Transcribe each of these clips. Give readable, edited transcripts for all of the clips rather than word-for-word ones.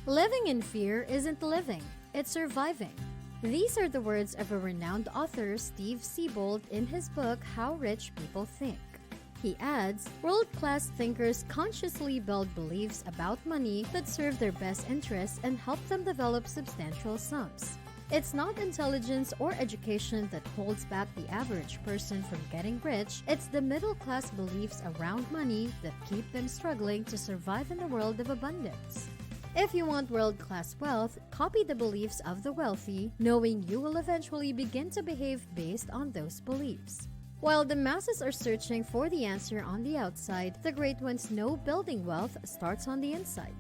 Living in fear isn't living, it's surviving. These are the words of a renowned author, Steve Siebold, in his book, How Rich People Think. He adds, world-class thinkers consciously build beliefs about money that serve their best interests and help them develop substantial sums. It's not intelligence or education that holds back the average person from getting rich, it's the middle-class beliefs around money that keep them struggling to survive in a world of abundance. If you want world-class wealth, copy the beliefs of the wealthy, knowing you will eventually begin to behave based on those beliefs. While the masses are searching for the answer on the outside, the great ones know building wealth starts on the inside.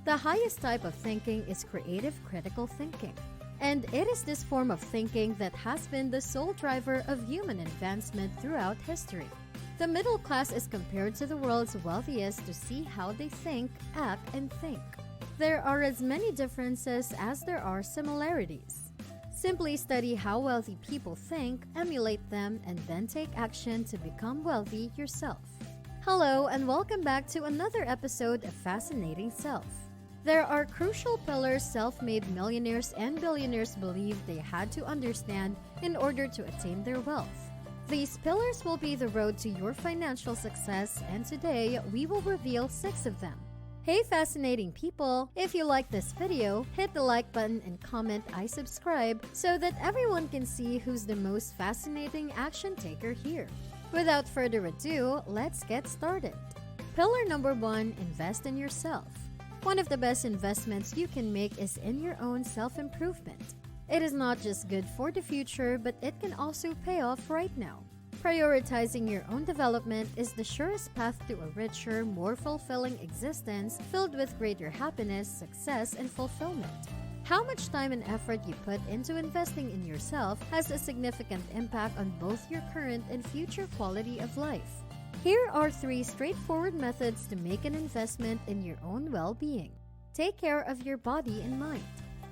The highest type of thinking is creative critical thinking. And it is this form of thinking that has been the sole driver of human advancement throughout history. The middle class is compared to the world's wealthiest to see how they think, act, and think. There are as many differences as there are similarities. Simply study how wealthy people think, emulate them, and then take action to become wealthy yourself. Hello, and welcome back to another episode of Fascinating Self. There are crucial pillars self-made millionaires and billionaires believe they had to understand in order to attain their wealth. These pillars will be the road to your financial success, and today we will reveal 6 of them. Hey fascinating people! If you like this video, hit the like button and comment I subscribe so that everyone can see who's the most fascinating action taker here. Without further ado, let's get started. Pillar number 1, invest in yourself. One of the best investments you can make is in your own self-improvement. It is not just good for the future, but it can also pay off right now. Prioritizing your own development is the surest path to a richer, more fulfilling existence filled with greater happiness, success, and fulfillment. How much time and effort you put into investing in yourself has a significant impact on both your current and future quality of life. Here are 3 straightforward methods to make an investment in your own well-being. Take care of your body and mind.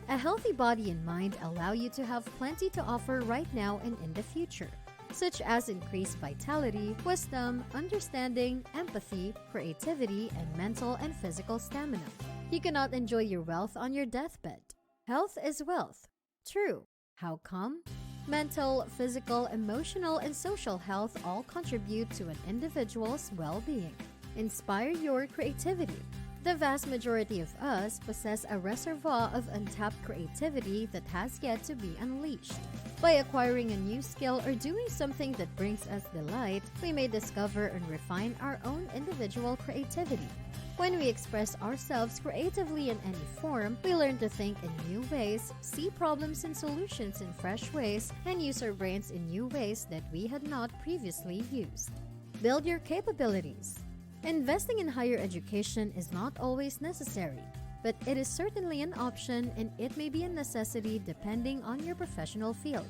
A healthy body and mind allow you to have plenty to offer right now and in the future, such as increased vitality, wisdom, understanding, empathy, creativity, and mental and physical stamina. You cannot enjoy your wealth on your deathbed. Health is wealth. True. How come? Mental, physical, emotional, and social health all contribute to an individual's well-being. Inspire your creativity. The vast majority of us possess a reservoir of untapped creativity that has yet to be unleashed. By acquiring a new skill or doing something that brings us delight, we may discover and refine our own individual creativity. When we express ourselves creatively in any form, we learn to think in new ways, see problems and solutions in fresh ways, and use our brains in new ways that we had not previously used. Build your capabilities. Investing in higher education is not always necessary, but it is certainly an option and it may be a necessity depending on your professional field.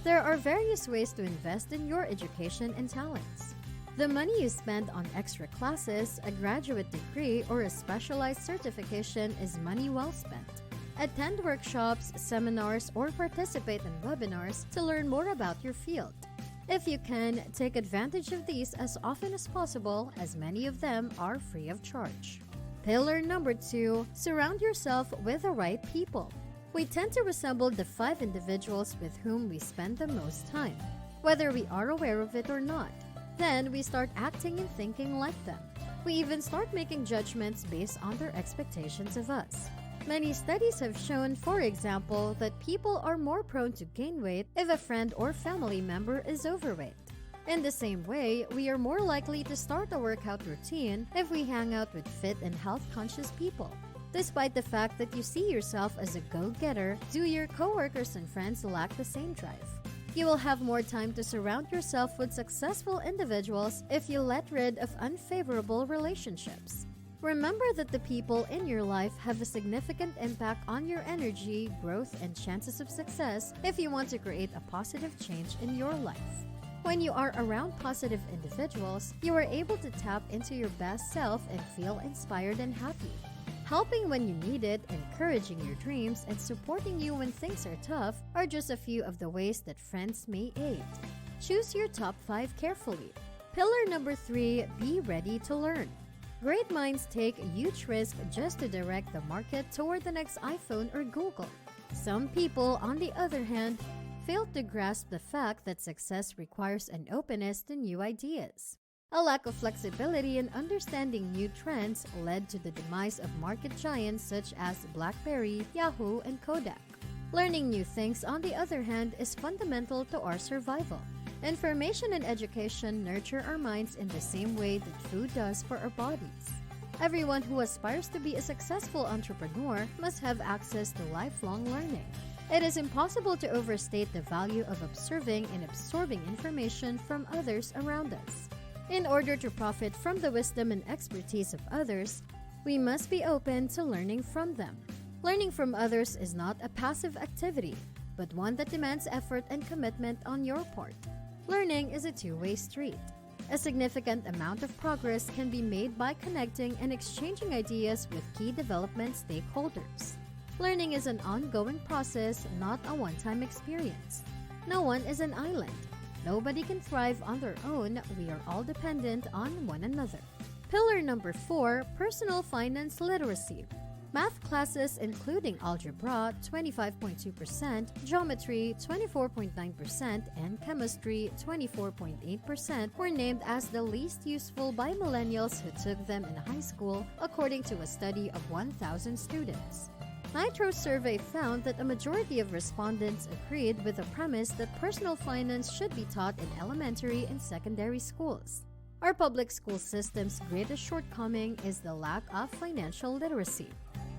There are various ways to invest in your education and talents. The money you spend on extra classes, a graduate degree, or a specialized certification is money well spent. Attend workshops, seminars, or participate in webinars to learn more about your field. If you can, take advantage of these as often as possible, as many of them are free of charge. Pillar number 2, surround yourself with the right people. We tend to resemble the 5 individuals with whom we spend the most time, whether we are aware of it or not. Then we start acting and thinking like them. We even start making judgments based on their expectations of us. Many studies have shown, for example, that people are more prone to gain weight if a friend or family member is overweight. In the same way, we are more likely to start a workout routine if we hang out with fit and health-conscious people. Despite the fact that you see yourself as a go-getter, do your coworkers and friends lack the same drive? You will have more time to surround yourself with successful individuals if you let rid of unfavorable relationships. Remember that the people in your life have a significant impact on your energy, growth, and chances of success if you want to create a positive change in your life. When you are around positive individuals, you are able to tap into your best self and feel inspired and happy. Helping when you need it, encouraging your dreams, and supporting you when things are tough are just a few of the ways that friends may aid. Choose your top 5 carefully. Pillar number 3, be ready to learn. Great minds take huge risks just to direct the market toward the next iPhone or Google. Some people, on the other hand, fail to grasp the fact that success requires an openness to new ideas. A lack of flexibility in understanding new trends led to the demise of market giants such as BlackBerry, Yahoo, and Kodak. Learning new things, on the other hand, is fundamental to our survival. Information and education nurture our minds in the same way that food does for our bodies. Everyone who aspires to be a successful entrepreneur must have access to lifelong learning. It is impossible to overstate the value of observing and absorbing information from others around us. In order to profit from the wisdom and expertise of others, we must be open to learning from them. Learning from others is not a passive activity, but one that demands effort and commitment on your part. Learning is a two-way street. A significant amount of progress can be made by connecting and exchanging ideas with key development stakeholders. Learning is an ongoing process, not a one-time experience. No one is an island. Nobody can thrive on their own. We are all dependent on one another. Pillar number 4, personal finance literacy. Math classes including algebra 25.2%, geometry 24.9%, and chemistry 24.8% were named as the least useful by millennials who took them in high school, according to a study of 1,000 students. Nitro's survey found that a majority of respondents agreed with the premise that personal finance should be taught in elementary and secondary schools. Our public school system's greatest shortcoming is the lack of financial literacy.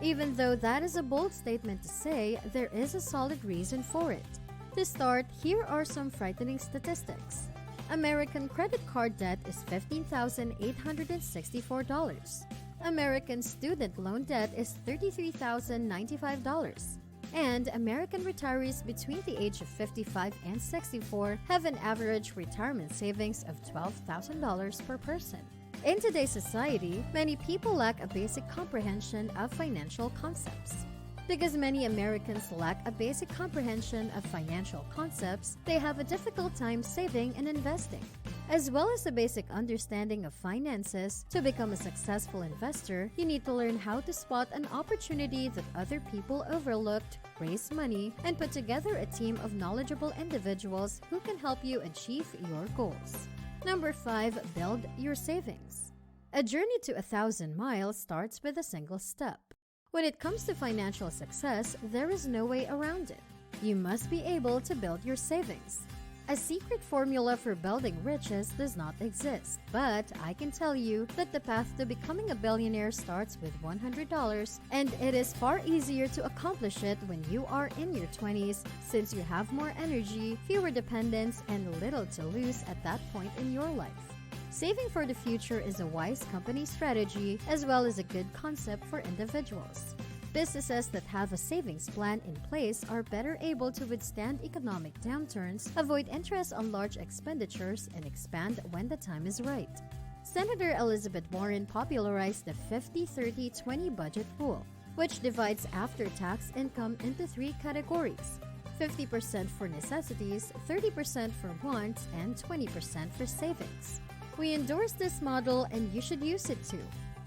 Even though that is a bold statement to say, there is a solid reason for it. To start, here are some frightening statistics. American credit card debt is $15,864. American student loan debt is $33,095. And American retirees between the age of 55 and 64 have an average retirement savings of $12,000 per person. In today's society, many people lack a basic comprehension of financial concepts. Because many Americans lack a basic comprehension of financial concepts, they have a difficult time saving and investing. As well as a basic understanding of finances, to become a successful investor, you need to learn how to spot an opportunity that other people overlooked, raise money, and put together a team of knowledgeable individuals who can help you achieve your goals. Number 5, build your savings. A journey to 1,000 miles starts with a single step. When it comes to financial success, there is no way around it. You must be able to build your savings. A secret formula for building riches does not exist, but I can tell you that the path to becoming a billionaire starts with $100, and it is far easier to accomplish it when you are in your 20s, since you have more energy, fewer dependents, and little to lose at that point in your life. Saving for the future is a wise company strategy as well as a good concept for individuals. Businesses that have a savings plan in place are better able to withstand economic downturns, avoid interest on large expenditures, and expand when the time is right. Senator Elizabeth Warren popularized the 50-30-20 budget rule, which divides after-tax income into 3 categories: 50% for necessities, 30% for wants, and 20% for savings. We endorse this model, and you should use it too.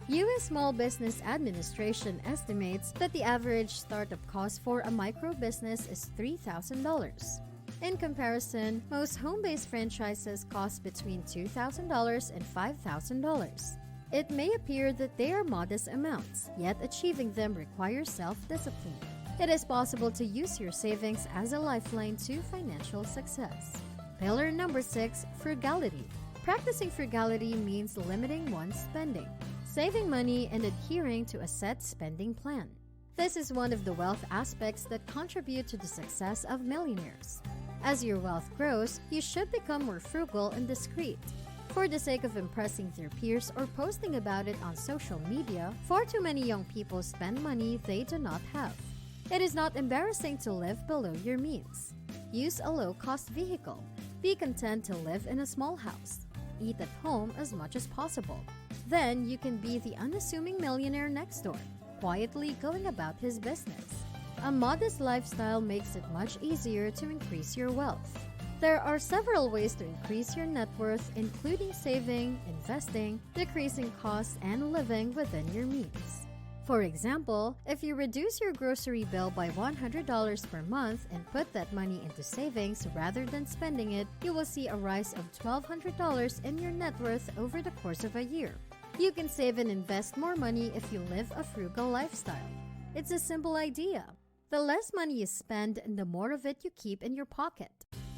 U.S. Small Business Administration estimates that the average startup cost for a micro business is $3,000. In comparison, most home-based franchises cost between $2,000 and $5,000. It may appear that they are modest amounts, yet achieving them requires self-discipline. It is possible to use your savings as a lifeline to financial success. Pillar number 6, frugality. Practicing frugality means limiting one's spending, saving money, and adhering to a set spending plan. This is one of the wealth aspects that contribute to the success of millionaires. As your wealth grows, you should become more frugal and discreet. For the sake of impressing their peers or posting about it on social media, far too many young people spend money they do not have. It is not embarrassing to live below your means. Use a low-cost vehicle. Be content to live in a small house. Eat at home as much as possible. Then you can be the unassuming millionaire next door, quietly going about his business. A modest lifestyle makes it much easier to increase your wealth. There are several ways to increase your net worth, including saving, investing, decreasing costs, and living within your means. For example, if you reduce your grocery bill by $100 per month and put that money into savings rather than spending it, you will see a rise of $1,200 in your net worth over the course of a year. You can save and invest more money if you live a frugal lifestyle. It's a simple idea. The less money you spend, the more of it you keep in your pocket.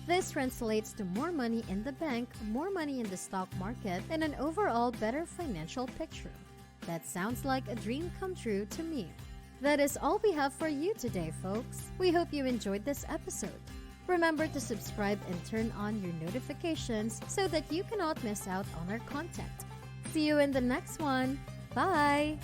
This translates to more money in the bank, more money in the stock market, and an overall better financial picture. That sounds like a dream come true to me. That is all we have for you today, folks. We hope you enjoyed this episode. Remember to subscribe and turn on your notifications so that you cannot miss out on our content. See you in the next one. Bye!